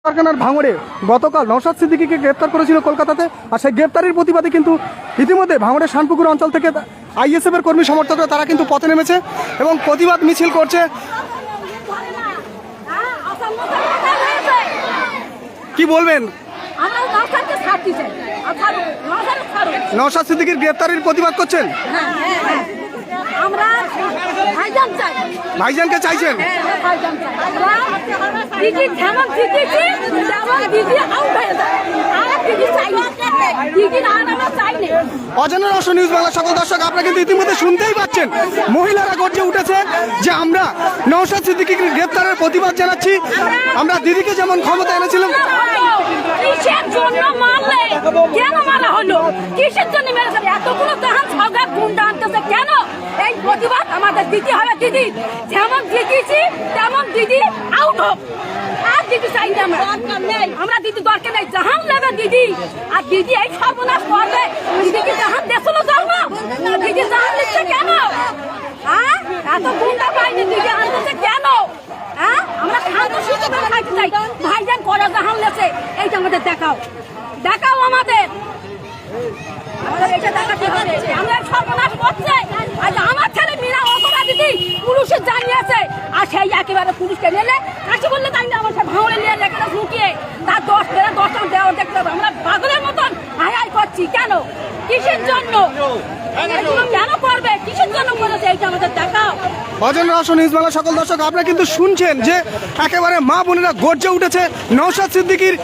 কারখানার ভাঙড়ে গতকাল নওশাদ সিদ্দিকীকে গ্রেপ্তার করেছিল কলকাতাতে। আর সেই গ্রেপ্তারির প্রতিবাদে কিন্তু ইতিমধ্যে ভাঙড়ের শানপুকুর অঞ্চল থেকে আইএসএফ এর কর্মী সমর্থকরা তারা কিন্তু পথে নেমেছে এবং প্রতিবাদ মিছিল করছে। কি বলবেন? নওশাদ সিদ্দিকীর গ্রেপ্তারির প্রতিবাদ করছেন? ভাইজানকে চাইছেন? অজানা রহস্য নিউজ বাংলা সকল দর্শক, আপনারা কিন্তু ইতিমধ্যে শুনতেই পাচ্ছেন মহিলারা গর্জে উঠেছে যে আমরা নওশাদ সিদ্দিকীর গ্রেপ্তারের প্রতিবাদ জানাচ্ছি। আমরা দিদিকে যেমন ক্ষমতা এনেছিলাম, কিসের জন্য মারলে? কেন মারা হলো? কিসের জন্য মেরেছে? এতগুলো জাহান সওগাত গুন্ডা আনতেছে কেন? এই প্রতিবাদ আমাদের দিতে হবে। দিদি যেমন দিতেছি তেমন দিদি আউট হোক। আর দিদি চাই না আমরা দিদি দরকার নেই, জাহান নেবে দিদি। আর দিদি এই সর্বনাশ করবে। দিদিকে জাহান দেশল জন্ম, দিদি জাহান নিচ্ছে কেন? হ্যাঁ, এত গুন্ডা পাইনি দিদি আনতেছে কেন? হ্যাঁ, আমরা শান্ত সুস্থ থাকতে চাই। ভাইজান করা জাহান লেছে, এইটা আমাদের দেখাও, দেখাও আমাদের এটা দেখাতে হবে। আমরা সর্বনাশ করছে। আজ আমার ছেলে মীরা অপরাধী পুলিশে জানিয়েছে, আর সেই একেবারে পুলিশকে নিলে কাছে বললে তাই না আমার ভাঙড়ে নিয়ে লেখাটা ঢুকিয়ে তার 10 দেওয়া দেখতে হবে। আমরা পাগলের মতন হাই হাই করছি কেন? কিসের জন্য? কেন করবে? কিসের জন্য করেছে? এইটা আমাদের দেখাও। অজানা রহস্য নিউজ বাংলা সকল দর্শক, আপনারা কিন্তু শুনছেন যে একেবারে মা বোনেরা গর্জে উঠেছে, নওশাদ সিদ্দিকীর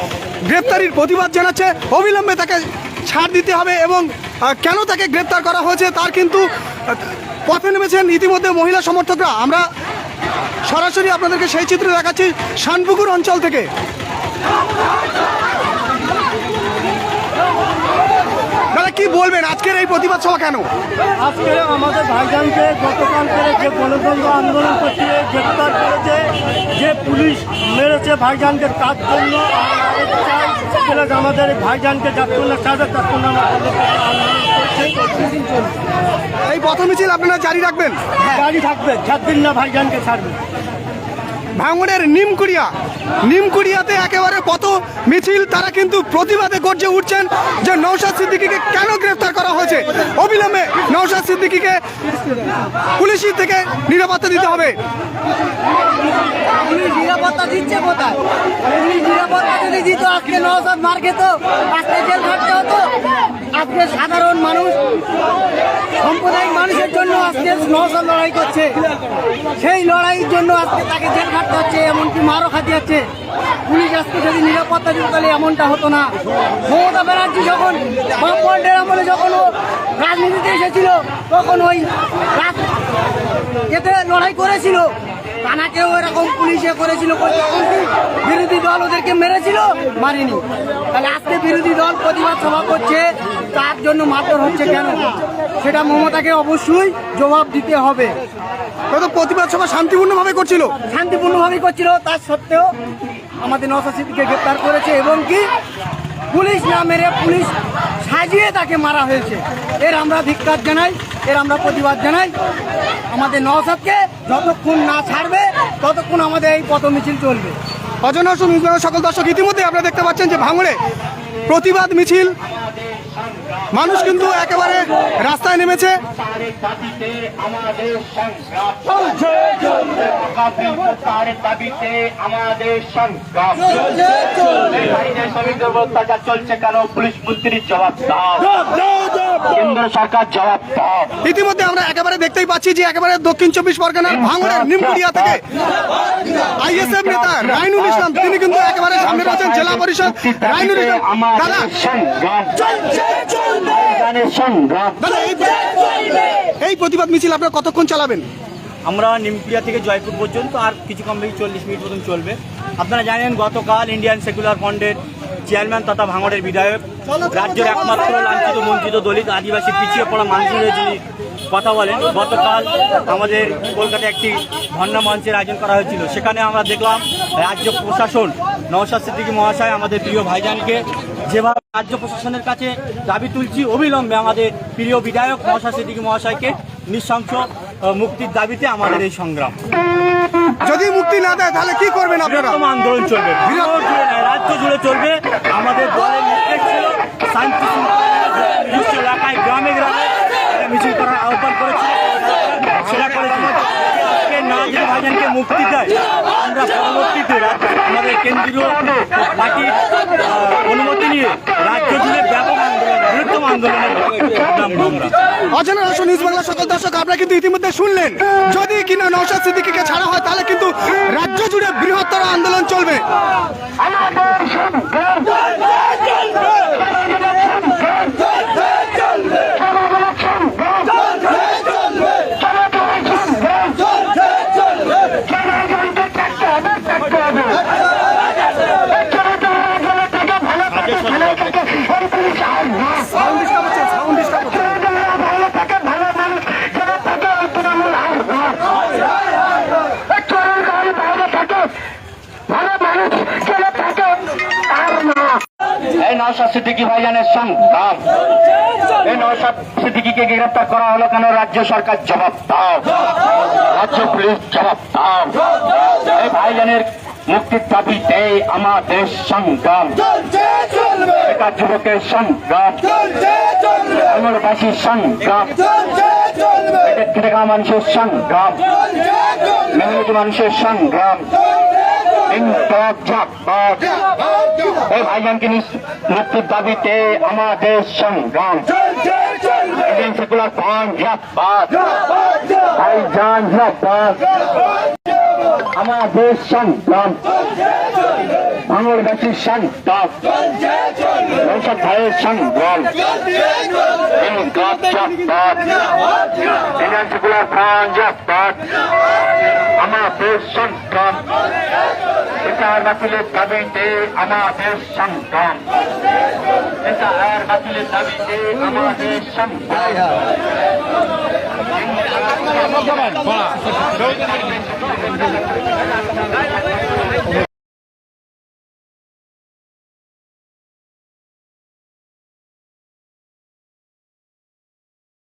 গ্রেপ্তারির প্রতিবাদ জানাচ্ছে। অবিলম্বে তাকে ছাড় দিতে হবে এবং কেন তাকে গ্রেপ্তার করা হয়েছে তার কিন্তু পথে নেমেছেন ইতিমধ্যে মহিলা সমর্থকরা। আমরা সরাসরি আপনাদেরকে সেই চিত্র দেখাচ্ছি শানপুকুর অঞ্চল থেকে। দাদা কি বলবেন আজকের এই প্রতিবাদ সভা কেন? আজকে আমাদের ভাইজানকে গতকাল করে যে গণতন্ত্র আন্দোলন করতে গ্রেপ্তার করেছে, যে পুলিশ মেরেছে ভাইজানকে, তার জন্য আমাদের ভাইজানকে যাচ্ছিল না সাজা চাচ্ছিল না। এই পথ মিছিল আপনারা জারি রাখবেন? জারি থাকবে, ছাড়বেন না, ভাইজানকে ছাড়বেন। ভাঙড়ের নিমকুড়িয়াতে একেবারে পথ মিছিল, তারা কিন্তু প্রতিবাদে গর্জে উঠছেন যে নওশাদ সিদ্দিকীকে কেন গ্রেফতার করা হয়েছে। অবিলম্বে নওশাদ সিদ্দিকীকে পুলিশের থেকে নিরাপত্তা দিতে হবে। পুলিশ নিরাপত্তা দিচ্ছে কোথায়? পুলিশ নিরাপত্তা যদি দিত আজকে নওশাদ মার খেত, আজকে জেল খাটতে হতো। আজকে সাধারণ মানুষ, সাম্প্রদায়িক মানুষের জন্য আজকে নওশাদ লড়াই করছে। সেই লড়াইয়ের জন্য আজকে তাকে জেল খাটতে হচ্ছে, এমনকি মারও খাতে হচ্ছে। পুলিশ আজকে যদি নিরাপত্তা দিত তাহলে এমনটা হতো না। মমতা ব্যানার্জি যখন বামফ্রন্টের আমলে যখন ও রাজনীতিতে এসেছিল তখন ওই এতে লড়াই করেছিল, তানাকেও এরকম পুলিশে করেছিল। বিরোধী দল ওদেরকে মেরেছিল, মারিনি। তাহলে আজকে বিরোধী দল প্রতিবাদ সভা করছে, তার জন্য মারধর হচ্ছে কেন? সেটা মমতাকে অবশ্যই জবাব দিতে হবে। প্রতিবাদ সভা শান্তিপূর্ণভাবে করছিল, শান্তিপূর্ণভাবে করছিল, তার সত্ত্বেও আমাদের নওশাদ সিদ্দিকীকে গ্রেপ্তার করেছে এবং কি পুলিশ না মেরে পুলিশ সাজিয়ে তাকে মারা হয়েছে। এর আমরা ধিক্কার জানাই, এর আমরা প্রতিবাদ জানাই। আমাদের নওশাদকে যতক্ষণ না ছাড়বে ততক্ষণ আমাদের এই পথ মিছিল চলবে। অজানা রহস্য নিউজ বাংলা সকল দর্শক, ইতিমধ্যে আপনারা দেখতে পাচ্ছেন যে ভাঙড়ে প্রতিবাদ মিছিল, মানুষ কিন্তু একেবারে রাস্তায় নেমেছে। চলছে কেন? পুলিশ মন্ত্রীর জবাব দাও, কেন্দ্র সরকার জবাব দাও। ইতিমধ্যে আমরা একেবারে দেখতেই পাচ্ছি যে একেবারে দক্ষিণ 24 পরগনার ভাঙড়ের নিমকুড়িয়া থেকে আইএসএফ নেতা রাইনুল ইসলাম, তিনি কিন্তু একেবারে সামনে রয়েছেন, জেলা পরিষদ রাইনুল ইসলাম। দাদা এই প্রতিবাদ মিছিল আপনারা কতক্ষণ চালাবেন? আমরা নিমকুড়িয়া থেকে জয়পুর পর্যন্ত আর কিছু কম বেশি 40 মিনিট মতন চলবে। আপনারা জানেন গতকাল ইন্ডিয়ান সেকুলার ফ্রন্টের চেয়ারম্যান তথা ভাঙড়ের বিধায়ক, রাজ্যের একমাত্র লাঞ্ছিত বঞ্চিত দলিত আদিবাসী পিছিয়ে পড়া মানুষের যিনি কথা বলেন, গতকাল আমাদের কলকাতায় একটি ধর্ণা মঞ্চের আয়োজন করা হয়েছিল। সেখানে আমরা দেখলাম রাজ্য প্রশাসন, নওশাদ সিদ্দিকী মহাশয় আমাদের প্রিয় ভাইজানকে যেভাবে রাজ্য প্রশাসনের কাছে দাবি তুলছি, অবিলম্বে আমাদের প্রিয় বিধায়ক নওশাদ সিদ্দিকী মহাশয়কে নৃশংস মুক্তির দাবিতে আমাদের এই সংগ্রাম। যদি মুক্তি না দেয় তাহলে কি করবেন আপনারা? বৃহত্তম আন্দোলন চলবে, ভাঙড় জুড়ে নয়, রাজ্য জুড়ে চলবে। আমাদের দলের নির্দেশ ছিল শান্তি নিজস্ব এলাকায় গ্রামে গ্রামে একটা মিছিল করার আহ্বান করেছিল, সেটা করেছিল। না যদি ভাইজানকে মুক্তি দেয়, আমরা পরবর্তীতে আমাদের কেন্দ্রীয় পার্টির অনুমতি নিয়ে রাজ্য জুড়ে ব্যাপক আন্দোলন, বৃহত্তম আন্দোলনের নাম আমরা। অজানা রহস্য নিউজ বাংলা সকল দর্শক, আপনারা কিন্তু ইতিমধ্যে শুনলেন, যদি কিনা নওশাদ সিদ্দিকীকে ছাড়া হয় তাহলে কিন্তু রাজ্য জুড়ে বৃহত্তর আন্দোলন চলবে। এই নওশাদ সিদ্দিকী ভাইজানের সংগ্রাম, এই নওশাদ সিদ্দিকীকে গ্রেফতার করা হলো কেন? রাজ্য সরকার জবাব দাও, রাজ্য পুলিশ জবাব দাও। এই ভাইজানের মুক্তির দাবিতে আমাদের সংগ্রাম, এটা যুবকের সংগ্রাম, বাংলাবাসীর সংগ্রাম, এটা মানুষের সংগ্রাম, মেহনতি মানুষের সংগ্রাম। এই ভাইজানকে মুক্তির দাবিতে আমাদের সংগ্রাম, সেকুলার ফ্রন্ট জিন্দাবাদ, ভাইজান জিন্দাবাদ, আমাদের সংগ্রাম, বাংলাদেশের সংগ্রাম, নওশাদ ভাইয়ের সংগ্রাম, ইন্ডিয়ান সেকুলার ফ্রন্ট জিন্দাবাদ, আমাদের সংগ্রাম, এটা বাতিলের দাবিতে আমাদের সংগ্রাম, এটা আর বাতিলের দাবিতে আমাদের সংগ্রাম।